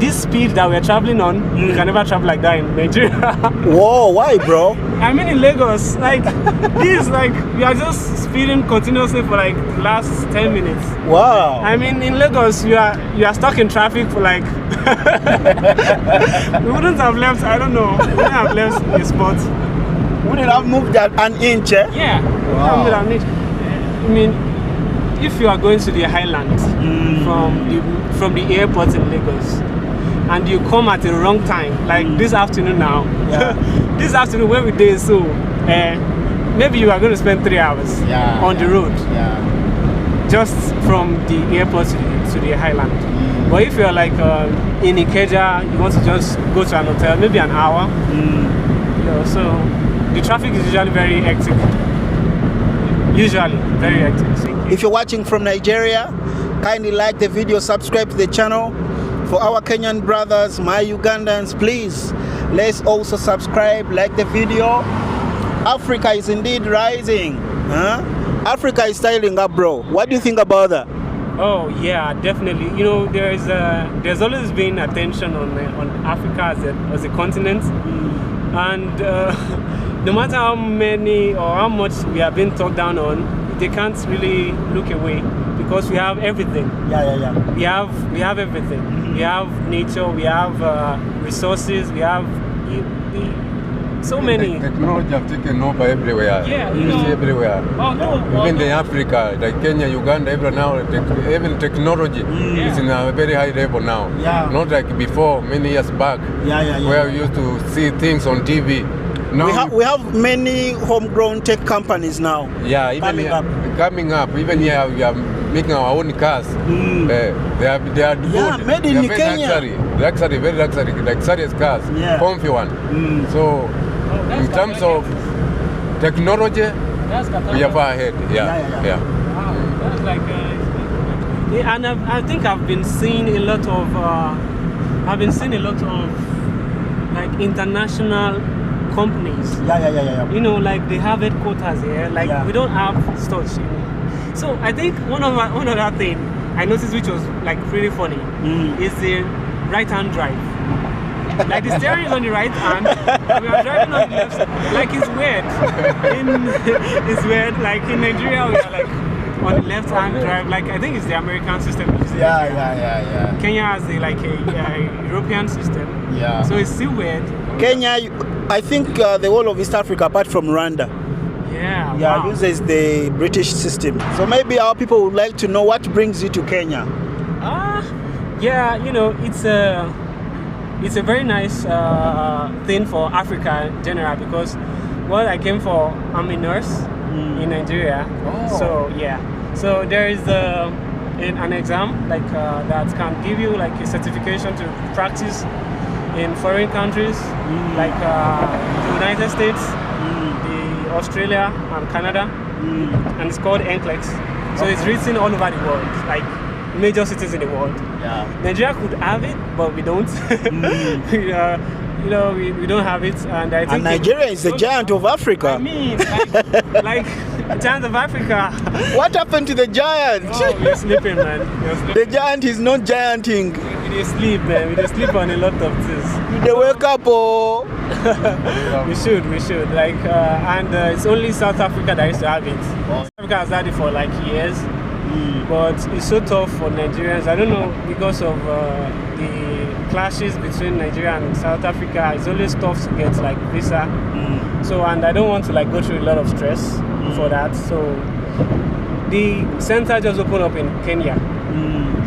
this speed that we're traveling on, you can never travel like that in Nigeria. Whoa, why, bro? I mean, in Lagos, like this, like we are just speeding continuously for like the last 10 minutes. Wow. I mean, in Lagos, you are stuck in traffic for like. We wouldn't have left. I don't know. We wouldn't have left a spot. Wouldn't have moved that an inch, eh? Yeah. Wow. I mean, if you are going to the highlands from the airport in Lagos, and you come at the wrong time, like this afternoon now. Yeah. This afternoon when we did so, maybe you are going to spend 3 hours on the road. Yeah. Just from the airport to the highland. But if you're like in Ikeja, you want to just go to an hotel, maybe an hour. You know, so the traffic is usually very hectic. Usually very hectic. If you're watching from Nigeria, kindly like the video, subscribe to the channel. For our Kenyan brothers, my Ugandans, please, let's also subscribe, like the video. Africa is indeed rising. Huh? Africa is styling up, bro. What do you think about that? Oh yeah, definitely. You know, there's always been attention on Africa as a continent, and no matter how many or how much we have been talked down on, they can't really look away because we have everything. Yeah. We have everything. We have nature. We have resources. We have so many. Technology have taken over everywhere. Yeah, you see everywhere. Oh no. Even in Africa, like Kenya, Uganda, everywhere now, even technology is in a very high level now. Yeah. Not like before, many years back. Yeah. Where we used to see things on TV. Now We have many homegrown tech companies now. Yeah, even coming up. Even here we are making our own cars. They are good. Yeah, made in Kenya. Very luxurious cars. Yeah. Comfy one. So in terms of technology, we are far ahead. Yeah. Wow, that's like and I think I've been seeing a lot of like international companies. Yeah. You know, like they have headquarters here. Like we don't have stores. You know? So I think one other thing I noticed, which was like pretty funny, is the right-hand drive. Like the steering is on the right hand, we are driving on the left side. Like it's weird. It's weird. Like in Nigeria, we are like on the left-hand drive. Like I think it's the American system. Yeah. Kenya has a European system. Yeah. So it's still weird. Kenya, I think the whole of East Africa, apart from Rwanda, wow, uses the British system. So maybe our people would like to know what brings you to Kenya. Yeah, you know, it's a very nice thing for Africa in general because what I came for, I'm a nurse in Nigeria. Oh. So yeah, so there is an exam like that can give you like a certification to practice in foreign countries like the United States, the Australia and Canada, and it's called NCLEX. So it's written all over the world, like major cities in the world. Yeah. Nigeria could have it, but we don't. You know, we don't have it, and I think. And Nigeria is the giant of Africa. I mean, like the giant of Africa. What happened to the giant? Oh, we're sleeping, man. The giant is not gianting. We sleep, man. We sleep on a lot of things. They wake up, oh. We should. Like, and it's only South Africa that used to have it. South Africa has had it for like years, but it's so tough for Nigerians. I don't know, because of the clashes between Nigeria and South Africa. It's always tough to get like visa. So, and I don't want to like go through a lot of stress for that. So, the center just opened up in Kenya.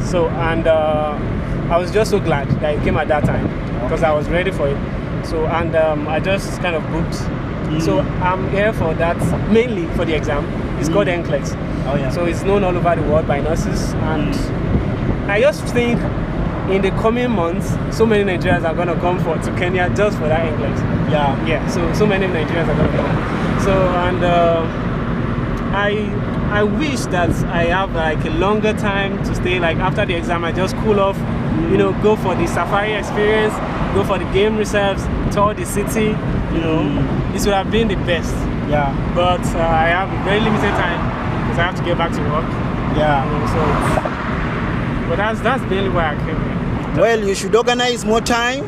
So, and I was just so glad that it came at that time because I was ready for it. So, and I just kind of booked. So I'm here for that, mainly for the exam. It's called NCLEX. Oh, yeah. So it's known all over the world by nurses. And I just think in the coming months, so many Nigerians are going to come to Kenya just for that NCLEX. Yeah. So many Nigerians are going to come. So, and I wish that I have like a longer time to stay. Like after the exam, I just cool off, you know, go for the safari experience, go for the game reserves, tour the city. You know, this would have been the best. Yeah. But I have a very limited time because I have to get back to work. Yeah. You know, so, but that's mainly why I came here. Well, you should organize more time.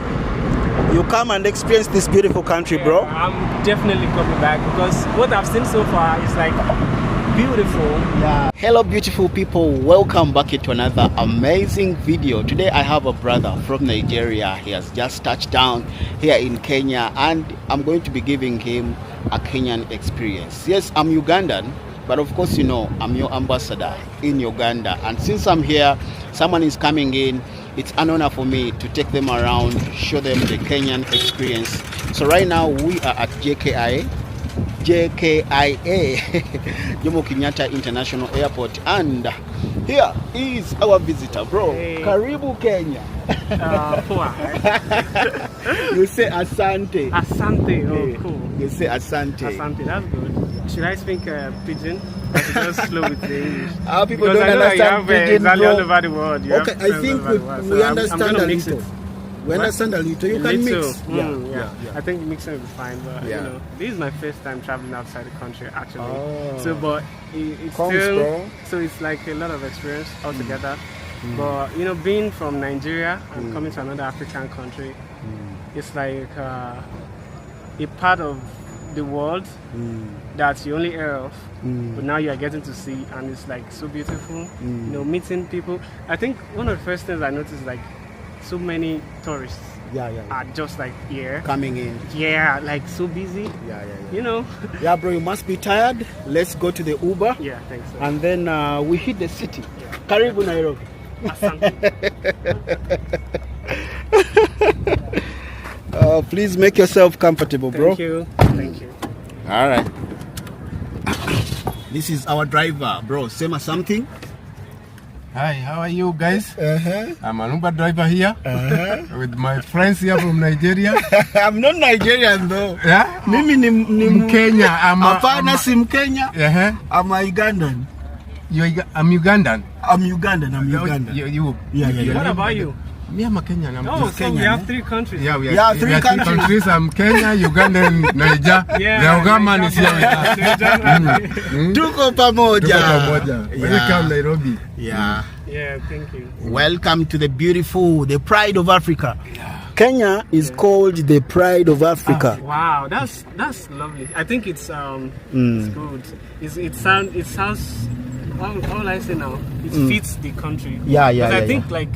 You come and experience this beautiful country, bro. I'm definitely coming back because what I've seen so far is like beautiful. Yeah. Hello, beautiful people. Welcome back to another amazing video. Today I have a brother from Nigeria. He has just touched down here in Kenya, and I'm going to be giving him a Kenyan experience. Yes, I'm Ugandan, but of course, you know, I'm your ambassador in Uganda. And since I'm here, someone is coming in. It's an honor for me to take them around, show them the Kenyan experience. So right now we are at JKIA Jomo Kenyatta International Airport, and here is our visitor, bro. Hey. Karibu Kenya. Poa. You say asante. Asante. Oh, cool. You say asante. Asante. That's good. Should I speak pidgin? I should just flow with the English. Our people Because don't I know understand you have pidgin, exactly bro. all over the world. You Okay, have I friends think all over the world. we So understand I'm a gonna mix little. it. We understand a little. You can Little. mix. Yeah. I think mixing will be fine, but Yeah. you know, this is my first time traveling outside the country actually. Oh. So, but it's Comes, still bro. so it's like a lot of experience altogether. But you know, being from Nigeria and coming to another African country, it's like a part of the world that you only hear of, but now you are getting to see, and it's like so beautiful. You know, meeting people. I think one of the first things I noticed is like so many tourists Yeah. are just like here. Coming in. Yeah, like so busy. Yeah. You know. Yeah, bro, you must be tired. Let's go to the Uber. Yeah, thanks. So. And then we hit the city. Yeah. Karibu Nairobi. Asante. Please make yourself comfortable, bro. Thank you. All right. This is our driver, bro. Say something. Hi, how are you guys? Uh-huh. I'm an Uber driver here with my friends here from Nigeria. I'm not Nigerian though. Yeah? Mimi ni Mkenya. Hapana, si Mkenya. I'm a Ugandan. I'm Ugandan. I'm Ugandan. Yeah. What about you? Me, I'm a Kenyan. I'm Oh, just so Kenyan, we have eh? 3 countries. Yeah, we Yeah, are three we are countries. I'm Kenya, Uganda, and Niger. Yeah, the Ogaman is here with us. Tuko pamoja. Welcome, Nairobi. Yeah. Yeah, thank you. Welcome to the beautiful, the pride of Africa. Kenya is called the pride of Africa. Wow, that's lovely. I think it's good. It sounds. How will I say now? It fits the country. Yeah. I think like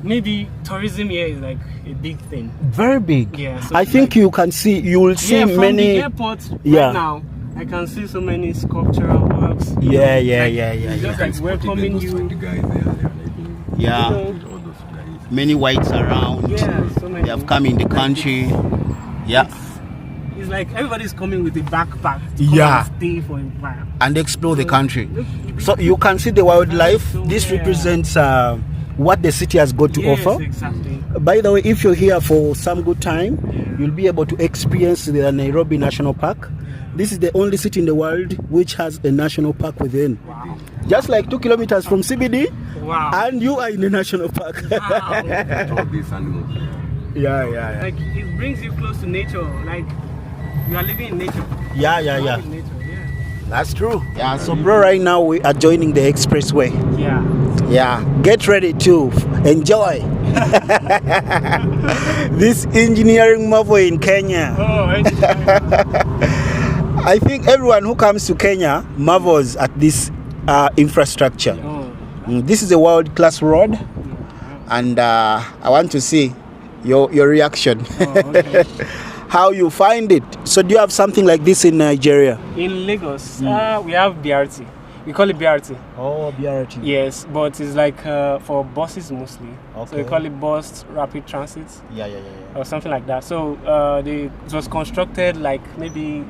maybe tourism here is like a big thing. Very big. Yeah. So I think you will see from many. the airport Yeah. right now. I can see so many sculptural works. Yeah. It's just like welcoming you. Yeah. You know, Many whites around. yeah, so many. They have come in the country. Yeah. It's like everybody's coming with a backpack to Yeah. come and stay for a while. And explore the country. Look, So you can see the wildlife. This Yeah. represents what the city has got to yes, offer. exactly. By the way, if you're here for some good time, Yeah. you'll be able to experience the Nairobi National Park. This is the only city in the world which has a national park within. Wow. Just like 2 kilometers from CBD, Wow. and you are in the national park. All these animals. Yeah. Like it brings you close to nature. Like you are living in nature. Yeah. In nature, yeah. That's true. Yeah, so bro, right now we are joining the expressway. Yeah. Yeah, get ready to enjoy this engineering marvel in Kenya. Oh, I think everyone who comes to Kenya marvels at this infrastructure. This is a world-class road, and I want to see your reaction. okay. How you find it. So do you have something like this in Nigeria? In Lagos, we have BRT. We call it BRT. Oh, BRT. Yes, but it's like for buses mostly. So Okay. we call it bus rapid transit Yeah. or something like that. So it was constructed like maybe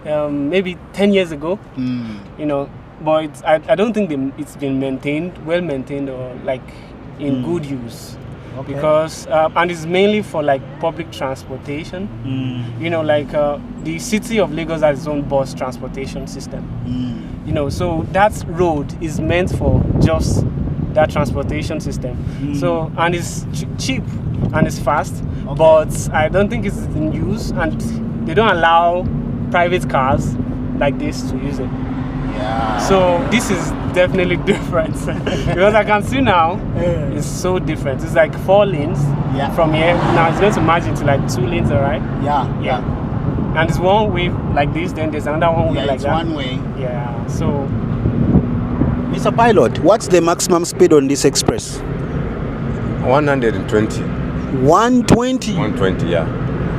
10 years ago. You know, but I don't think it's been well maintained or like in good use. Okay. Because and it's mainly for like public transportation. You know, like the city of Lagos has its own bus transportation system. You know, so that road is meant for just that transportation system. So and it's cheap and it's fast, but I don't think it's in use, and they don't allow private cars like this to use it. Yeah. So this is definitely different because I can see now it's so different. It's like 4 lanes from here. Now it's going to merge into like 2 lanes, alright? Yeah. And it's one way like this, then there's another one way like it's that. one way. Yeah. So, Mr. Pilot, what's the maximum speed on this express? 120. 120. 120, yeah.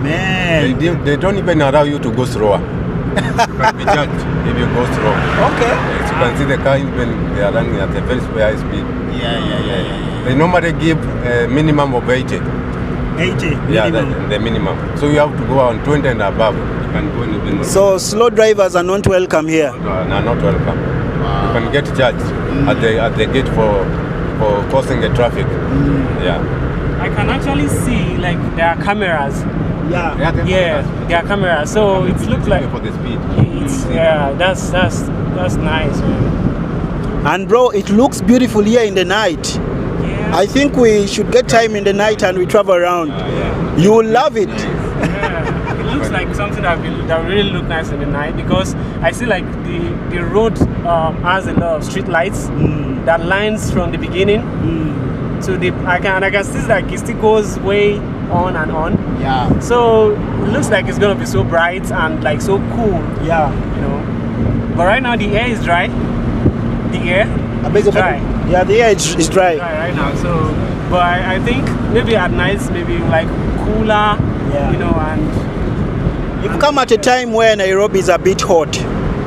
Man. They don't even allow you to go slower. You can be judged if you go slow. Okay. As you can see, the car even they are running at a very high speed. Yeah. They normally give a minimum of 80. 80. Yeah, the minimum. So you have to go on 20 and above. You can go even. So slow drivers are not welcome here. No, not welcome. You can get judged at the gate for causing the traffic. Yeah. I can actually see like there are cameras. Yeah. There are cameras. So it looks like for the speed. That's nice, man. And bro, it looks beautiful here in the night. Yeah. I think we should get time in the night and we travel around. You will love it. Yeah. It looks like something that will really look nice in the night because I see like the road has a lot of street lights that lines from the beginning to the I can see like it still goes way on and on. Yeah. So it looks like it's gonna be so bright and like so cool. Yeah. You know. But right now the air is dry. The air is dry. Yeah, the air is dry. Right now. So, but I think maybe at night maybe like cooler. Yeah. You know, and You've come at a time where Nairobi is a bit hot.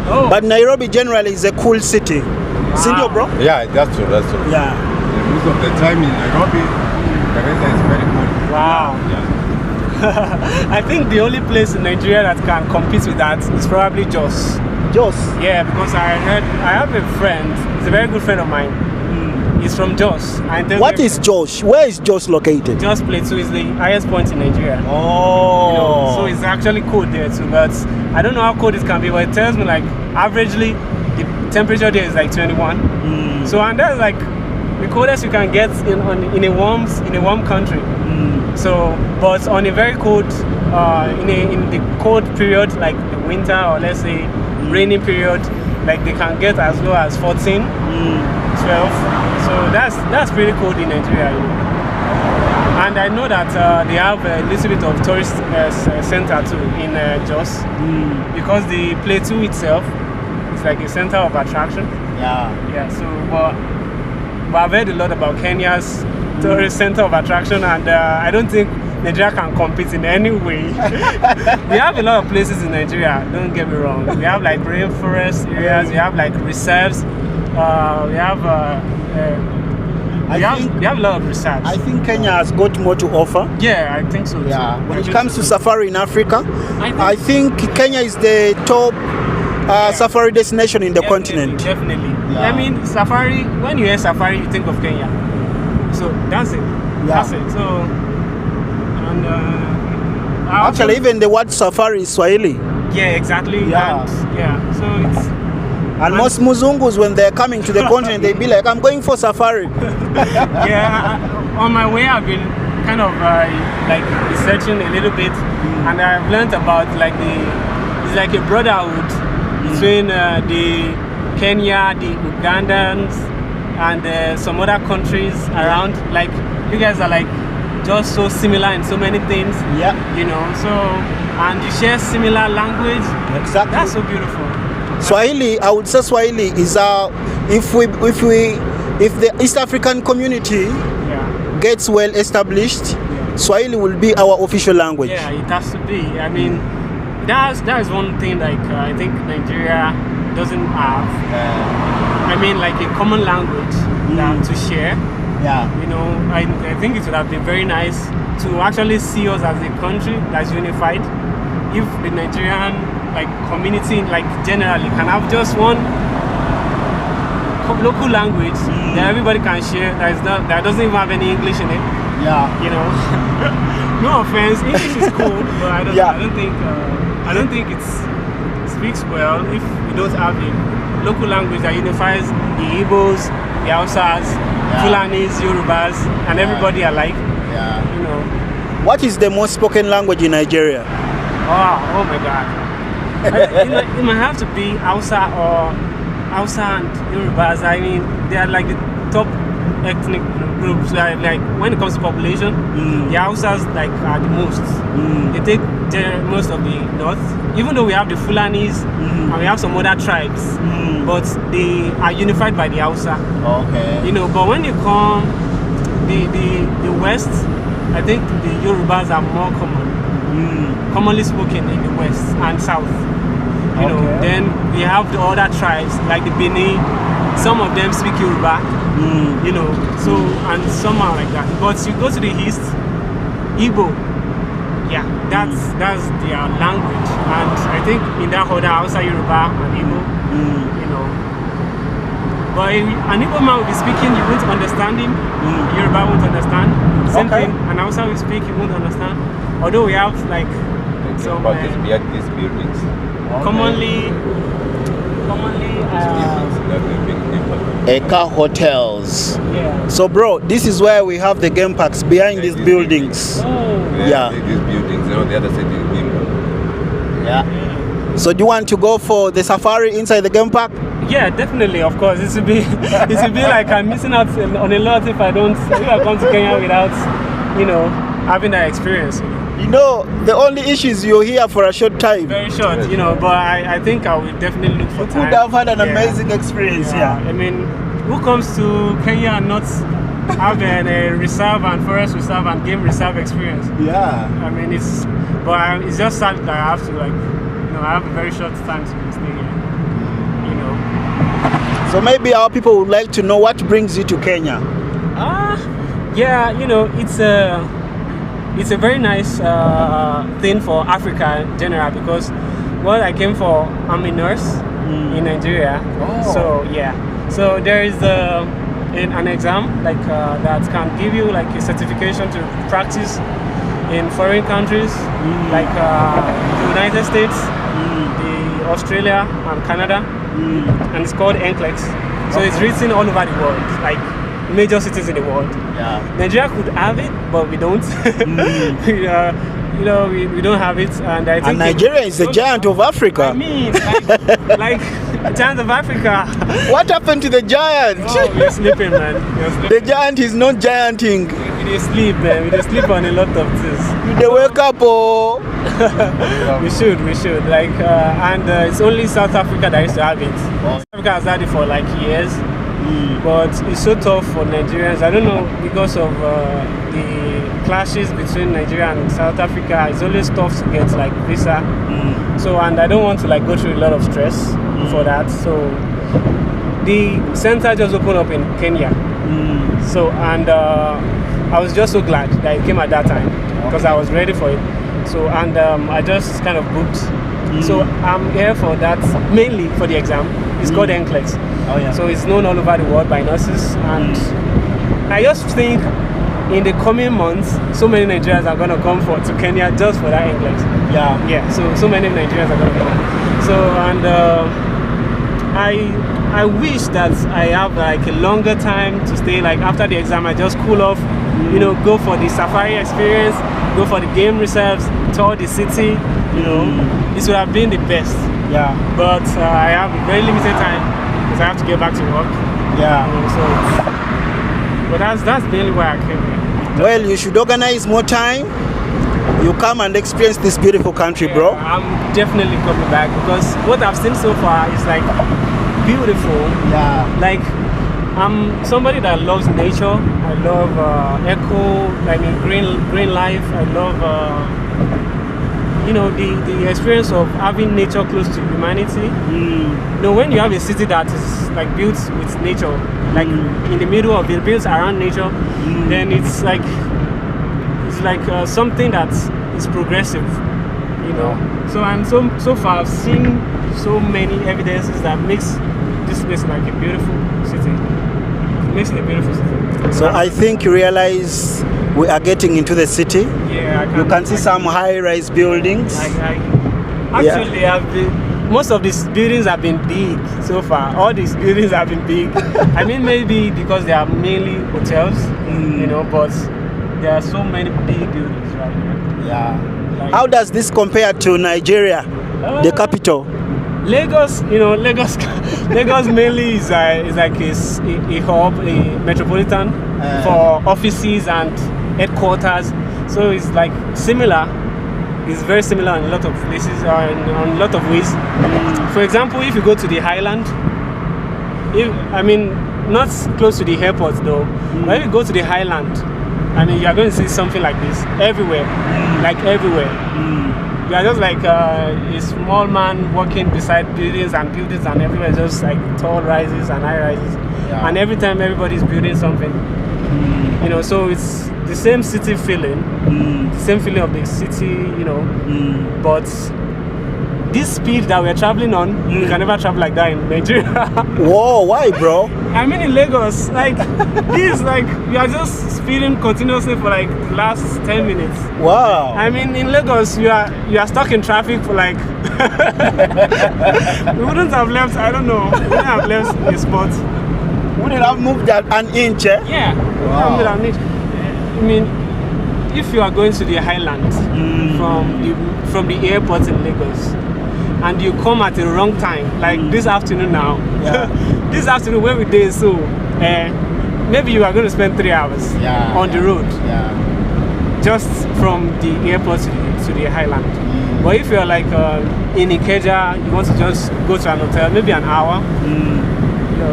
Oh. But Nairobi generally is a cool city. Sindio, bro? Yeah, that's true. Yeah. Most of the time in Nairobi, the weather is very cool. Wow. Yeah. I think the only place in Nigeria that can compete with that is probably Jos. Jos? Yeah, because I have a friend, he's a very good friend of mine. He's from Jos. What is Jos? Where is Jos located? Jos Plateau is the highest point in Nigeria. Oh. You know, so it's actually cold there too, but I don't know how cold it can be, but it tells me like averagely the temperature there is like 21. So and that's like the coldest you can get in a warm country. So, but on a very cold, in the cold period, like the winter or let's say rainy period, like they can get as low as 14, 12. So that's pretty cold in Nigeria. You know? And I know that they have a little bit of tourist center too in Jos, because the Plateau itself is like a center of attraction. Yeah. So, but I've heard a lot about Kenya's tourist center of attraction, and I don't think Nigeria can compete in any way. We have a lot of places in Nigeria, don't get me wrong. We have like rainforest areas, we have like reserves, we have a lot of research. I think Kenya has got more to offer. Yeah, I think so too. When it comes to safari in Africa, I think Kenya is the top safari destination in the continent. Definitely. I mean, safari, when you hear safari, you think of Kenya. So that's it. That's it. So, and actually, even the word safari is Swahili. Yeah, exactly. And, so it's. And most Muzungus, when they're coming to the continent, they be like, I'm going for safari. On my way, I've been kind of like researching a little bit, and I've learned about like it's like a brotherhood between the Kenya, the Ugandans, and some other countries around. Like you guys are like just so similar in so many things. Yeah. You know, so and you share similar language. Exactly. That's so beautiful. Swahili, I would say Swahili is if the East African community gets well established, Swahili will be our official language. Yeah, it has to be. I mean, that is one thing like I think Nigeria doesn't have. I mean, like a common language to share. Yeah. You know, I think it would have been very nice to actually see us as a country that's unified. If the Nigerian like community, like generally, can have just one local language that everybody can share. That doesn't even have any English in it. Yeah. You know, no offense, English is cool, but I don't think it speaks well if we don't have a local language that unifies the Igbos, the Hausas, Fulanis, Yorubas, and everybody alike. Yeah. You know. What is the most spoken language in Nigeria? Oh my God. It might have to be Hausa or Hausa and Yorubas, I mean, they are like the top ethnic groups. Like when it comes to population, the Hausas like are the most. They take most of the north, even though we have the Fulanis and we have some other tribes, but they are unified by the Hausa. Okay. You know, but when you come the west, I think the Yorubas are more commonly spoken in the west and south. You know, then we have the other tribes like the Bini. Some of them speak Yoruba. You know, so and some are like that. But you go to the east, Igbo. Yeah, that's their language, and I think in that order, Hausa, Yoruba, and Igbo. You know, but an Igbo man will be speaking, you won't understand him. Yoruba won't understand. Same thing, and Hausa will speak, you won't understand. Although we have like some behind these buildings. Commonly Eka hotels. yeah. So bro, this is where we have the game parks behind these buildings. Yeah. These buildings, on the other side is Gimba. Yeah. So do you want to go for the safari inside the game park? Yeah, definitely. Of course, it would be like I'm missing out on a lot if I come to Kenya without, you know, having that experience. You know, the only issue is you're here for a short time. Very short, you know, but I think I will definitely look for You time. would have had an amazing experience here. I mean, who comes to Kenya and not have a reserve and forest reserve and game reserve experience? Yeah. I mean, it's just sad that I have to I have a very short time to stay here. You know. So maybe our people would like to know what brings you to Kenya. Yeah, you know, it's a very nice thing for Africa in general because what I came for, I'm a nurse in Nigeria. So yeah, so there is an exam like that can give you like a certification to practice in foreign countries like the United States, the Australia and Canada, and it's called NCLEX. So it's written all over the world, like major cities in the world. Yeah. Nigeria could have it, but we don't. We don't have it, and I think. And Nigeria is the giant of Africa. I mean, like giant of Africa. What happened to the giant? Oh, we're sleeping, man. The giant is not gianting. We sleep, man. We sleep on a lot of things. They wake up, oh. we should. Like, and it's only South Africa that used to have it. South Africa has had it for like years. But it's so tough for Nigerians. I don't know, because of the clashes between Nigeria and South Africa. It's always tough to get like visa. So, and I don't want to like go through a lot of stress for that. So the center just opened up in Kenya. So, and I was just so glad that it came at that time because I was ready for it. So, and I just kind of booked. So I'm here for that, mainly for the exam. It's called NCLEX. Oh, yeah. So it's known all over the world by nurses, and I just think in the coming months, so many Nigerians are gonna come to Kenya just for that NCLEX. Yeah. So many Nigerians are gonna come. So and I wish that I have like a longer time to stay. Like after the exam, I just cool off. You know, go for the safari experience, go for the game reserves, tour the city. You know, this would have been the best. Yeah. But I have a very limited time because I have to get back to work. Yeah. You know, so, but that's mainly why I came here. Well, you should organize more time. You come and experience this beautiful country, bro. I'm definitely coming back because what I've seen so far is like beautiful. Yeah. Like I'm somebody that loves nature. I love green life. I love the experience of having nature close to humanity. You know, when you have a city that is like built with nature, like in the middle of it, built around nature, then it's like something that is progressive. You know. So far I've seen so many evidences that makes this place like a beautiful city. It makes it a beautiful city. So I think you realize we are getting into the city. Yeah, you can see some high-rise buildings. Most of these buildings have been big so far. All these buildings have been big. I mean, maybe because they are mainly hotels, you know, but there are so many big buildings right here. Yeah. How does this compare to Nigeria, the capital? Lagos, Lagos, Lagos mainly is like a hub, a metropolitan for offices and headquarters. So it's like similar. It's very similar in a lot of places, on a lot of ways. For example, if you go to the Highland, not close to the airport though, but if you go to the Highland, you are going to see something like this everywhere, like everywhere. You are just like a small man walking beside buildings and everywhere, just like tall rises and high rises. Yeah. And every time everybody is building something. So it's the same city feeling, the same feeling of the city, but this speed that we're traveling on, you can never travel like that in Nigeria. Whoa, why, bro? In Lagos, like this, like we are just speeding continuously for like the last 10 minutes. Wow. In Lagos, you are stuck in traffic for like we wouldn't have left. I don't know. We wouldn't have left a spot. Wouldn't have moved that an inch, eh? Yeah. Wow. If you are going to the Highlands from the airport in Lagos, and you come at the wrong time, like this afternoon now. Yeah. This afternoon when we did so, maybe you are going to spend 3 hours on the road. Yeah. Just from the airport to the Highland. But if you're like in Ikeja, you want to just go to an hotel, maybe an hour.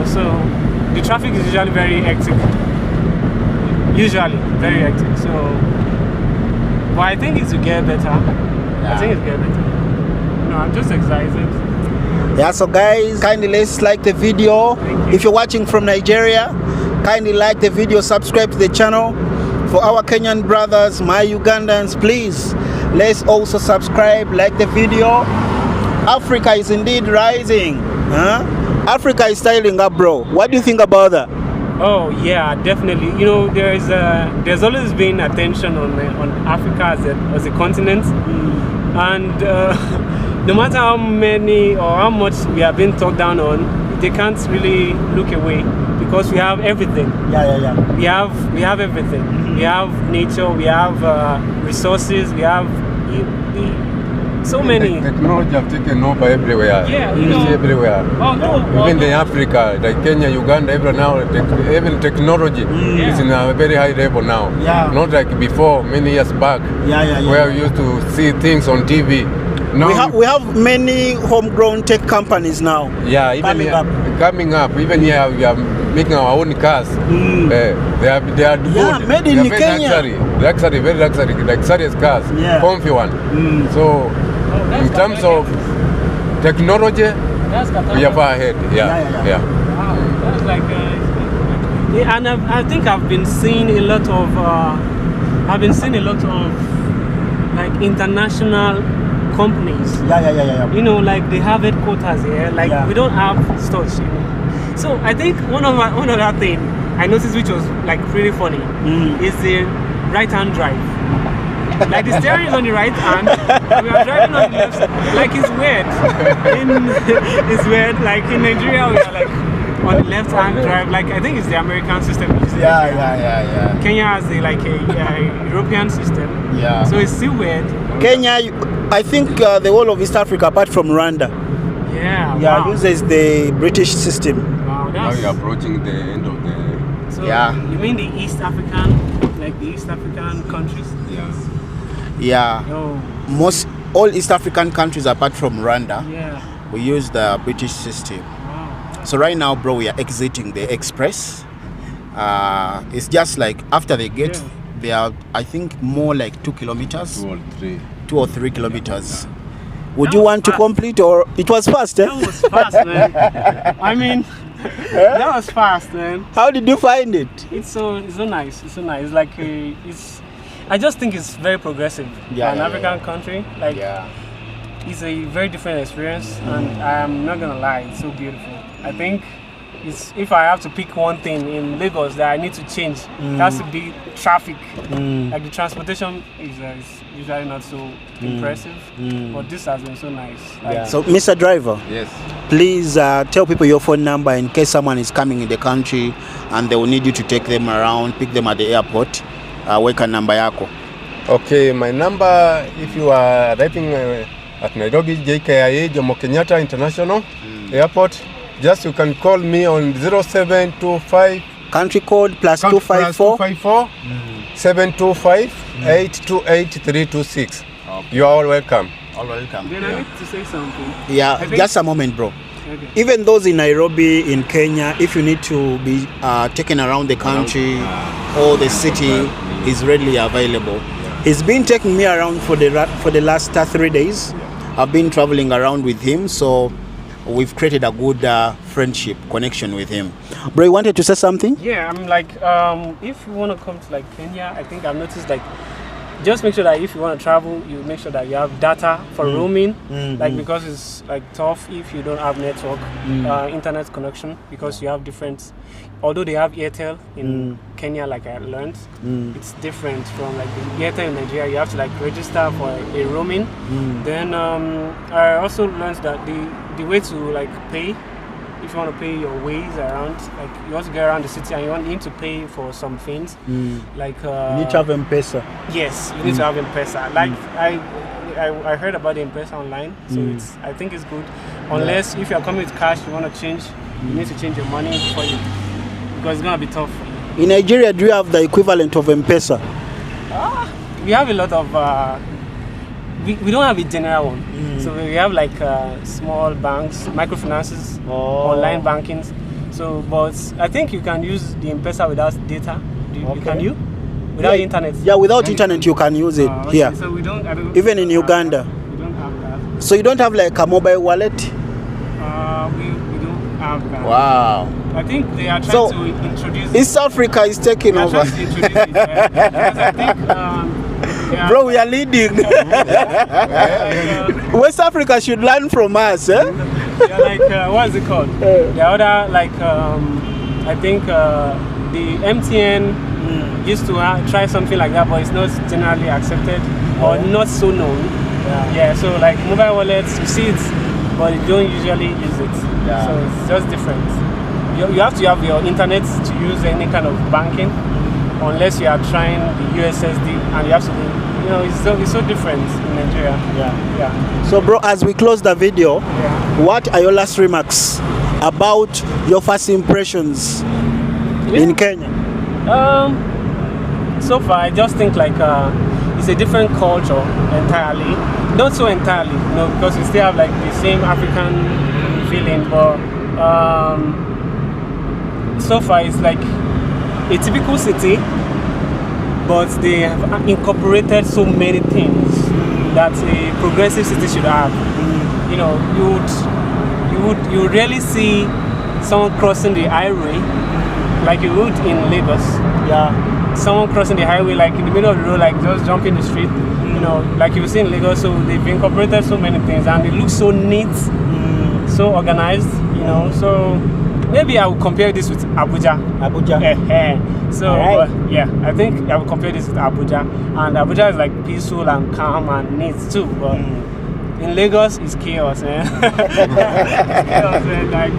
So the traffic is usually very hectic. Usually very hectic. So, but I think it will get better. Yeah. I think it'll get better. I'm just excited. Yeah, so guys, kindly let's like the video. If you're watching from Nigeria, kindly like the video, subscribe to the channel. For our Kenyan brothers, my Ugandans, please, let's also subscribe, like the video. Africa is indeed rising. Africa is styling up, bro. What do you think about that? Oh yeah, definitely. There's always been attention on Africa as a continent, and no matter how many or how much we have been talked down on, they can't really look away because we have everything. Yeah. We have everything. We have nature. We have resources. We have so many. Technology have taken over everywhere. Yeah, everywhere. Oh no. Even in Africa, like Kenya, Uganda, everywhere now, even technology is in a very high level now. Yeah. Not like before, many years back, where we used to see things on TV. Now we have many homegrown tech companies now. Yeah, even coming up. Even here, we are making our own cars. They are good. Yeah, made in Kenya. Very luxurious cars. Yeah. Comfy one. So, in terms of technology, we are far ahead. Yeah. Wow, that's like. And I think I've been seeing a lot of. Like international companies. Yeah. Like they have headquarters here. Like we don't have stores. So I think one other thing I noticed, which was like pretty funny, is the right-hand drive. Like the steering is on the right hand, we are driving on the left side. Like it's weird. It's weird. Like in Nigeria, we are like on the left-hand drive. Like I think it's the American system. Yeah. Kenya has a European system. Yeah. So it's still weird. Kenya, I think the whole of East Africa, apart from Rwanda, uses the British system. Wow, Now we are approaching the end of the. So you mean the East African countries? Yeah. Oh. All East African countries apart from Rwanda, Yeah. we use the British system. Wow. So right now, bro, we are exiting the express. It's just like after the gate, they are, I think, more like 2 kilometers. 2 or 3 kilometers. Would you want to complete, or it was fast? That was fast, man. That was fast, man. How did you find it? It's so nice. It's so nice. It's like I just think it's very progressive for an African country. Like it's a very different experience, and I'm not gonna lie, it's so beautiful. I think if I have to pick one thing in Lagos that I need to change, it has to be traffic. Like the transportation is usually not so impressive, but this has been so nice. Like, So, Mr. Driver, Yes. please tell people your phone number in case someone is coming in the country and they will need you to take them around, pick them at the airport. Weka namba yako. Okay, my number, if you are arriving at Nairobi JKIA Jomo Kenyatta International Airport. Just you can call me on 0725 country code plus plus 254 725 828 326. You are all welcome. All welcome. Then I need to say something. Yeah, just a moment, bro. Okay. Even those in Nairobi, in Kenya, if you need to be taken around the country or the city, he's readily available. He's been taking me around for the last 3 days. I've been traveling around with him, so we've created a good friendship connection with him. Bro, you wanted to say something? Yeah, I'm like, if you want to come to like Kenya, I think I've noticed like, just make sure that if you want to travel, you make sure that you have data for roaming, like because it's like tough if you don't have network, internet connection, because you have different. Although they have Airtel in Kenya, like I learned, it's different from like the Airtel in Nigeria. You have to like register for a roaming. Then I also learned that the way to like pay, if you want to pay your ways around, like you want to get around the city and you need to pay for some things, like You need to have M-Pesa. yes, you need to have M-Pesa. Like I heard about the M-Pesa online, so I think it's good. Unless if you are coming with cash, you want to change, you need to change your money for you, because it's gonna be tough for you. In Nigeria, do you have the equivalent of M-Pesa? We have a lot of. We don't have a general one, so we have like small banks, microfinances, online bankings. So, but I think you can use the M-Pesa without data. Can you? Without internet? Yeah, without internet you can use it here. Okay, so we don't. Even in Uganda. We don't have that. So you don't have like a mobile wallet? We don't have that. Wow. I think they are trying to introduce. East Africa is taking They are over. trying to introduce it, because I think. Bro, we are leading. West Africa should learn from us, eh? They're like, what is it called? The other, like, I think the MTN used to try something like that, but it's not generally accepted or not so known. Yeah, so like mobile wallets, you see it, but you don't usually use it. So it's just different. You have to have your internet to use any kind of banking, unless you are trying the USSD, and you have to, it's so different in Nigeria. Yeah. So bro, as we close the video, what are your last remarks about your first impressions in Kenya? So far I just think like it's a different culture entirely. Not so entirely, because we still have like the same African feeling, but so far it's like a typical city, but they have incorporated so many things that a progressive city should have. You would rarely see someone crossing the highway like you would in Lagos. Someone crossing the highway like in the middle of the road, like just jumping the street. Like you see in Lagos. So they've incorporated so many things, and they look so neat, so organized. So maybe I would compare this with Abuja. So I think I would compare this with Abuja, and Abuja is like peaceful and calm and neat too. But in Lagos, it's chaos, man. Chaos, man. Like,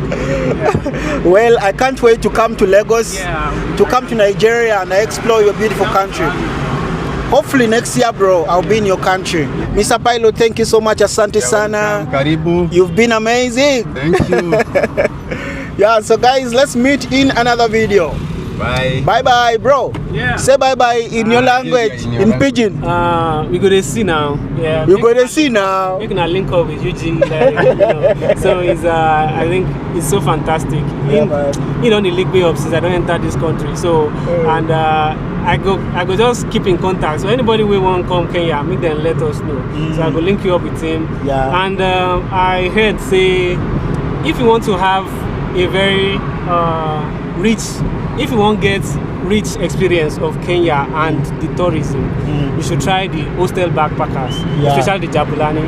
Well, I can't wait to come to Lagos, to come to Nigeria and explore your beautiful country. Hopefully next year, bro, I'll be in your country. Mr. Pilot, thank you so much. Asante sana. Karibu. You've been amazing. Thank you. Yeah, so guys, let's meet in another video. Bye. Bye bye, bro. Yeah. Say bye bye in your language, in your in language. pidgin. We go to see now. Yeah. You go to see now. You can link up with Eugene. So it's I think it's so fantastic. The link me up since I don't enter this country. So and I go just keep in contact. So anybody will want to come Kenya, make them let us know. So I go link you up with him. Yeah. And I heard say if you want to have a very if you want to get rich experience of Kenya and the tourism, you should try the hostel backpackers, especially the Jabulani.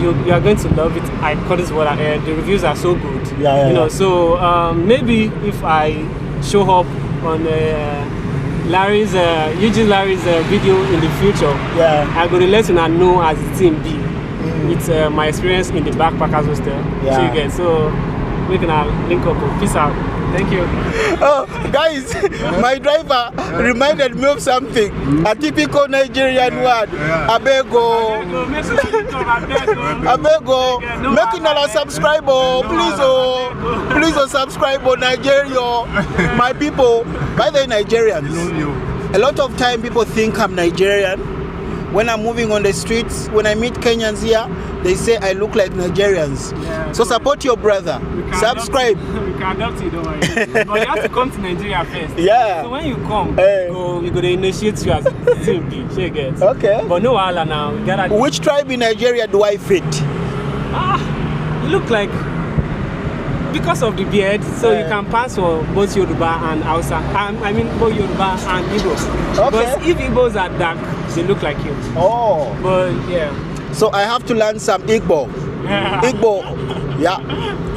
You are going to love it. I call this what I heard. The reviews are so good. So maybe if I show up on Eugene Larry's video in the future, I'm going to let you know as the team B. It's my experience in the backpackers hostel. So you get we can link up. Peace out. Thank you. Oh, guys, my driver reminded me of something. A typical Nigerian word. Abego. Abego. Making a subscribe. Please subscribe on Nigeria. My people, by the Nigerians. A lot of time people think I'm Nigerian. When I'm moving on the streets, when I meet Kenyans here, they say I look like Nigerians. Yeah, so support your brother. Subscribe. We can adopt you, don't worry. But you have to come to Nigeria first. Yeah. So when you come, we're going to initiate you as a CMP. Okay. But no wahala now. Which tribe in Nigeria do I fit? You look like, because of the beard, so you can pass for both Yoruba and Hausa. I mean both Yoruba and Igbo. Okay. But if Igbos are dark, they look like you. Oh. But yeah. So I have to learn some Igbo. Igbo. Yeah.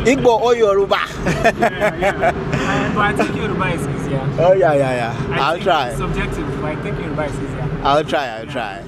Igbo or Yoruba. But I think Yoruba is easier. Oh yeah. I'll try. It's subjective, but I think Yoruba is easier. I'll try.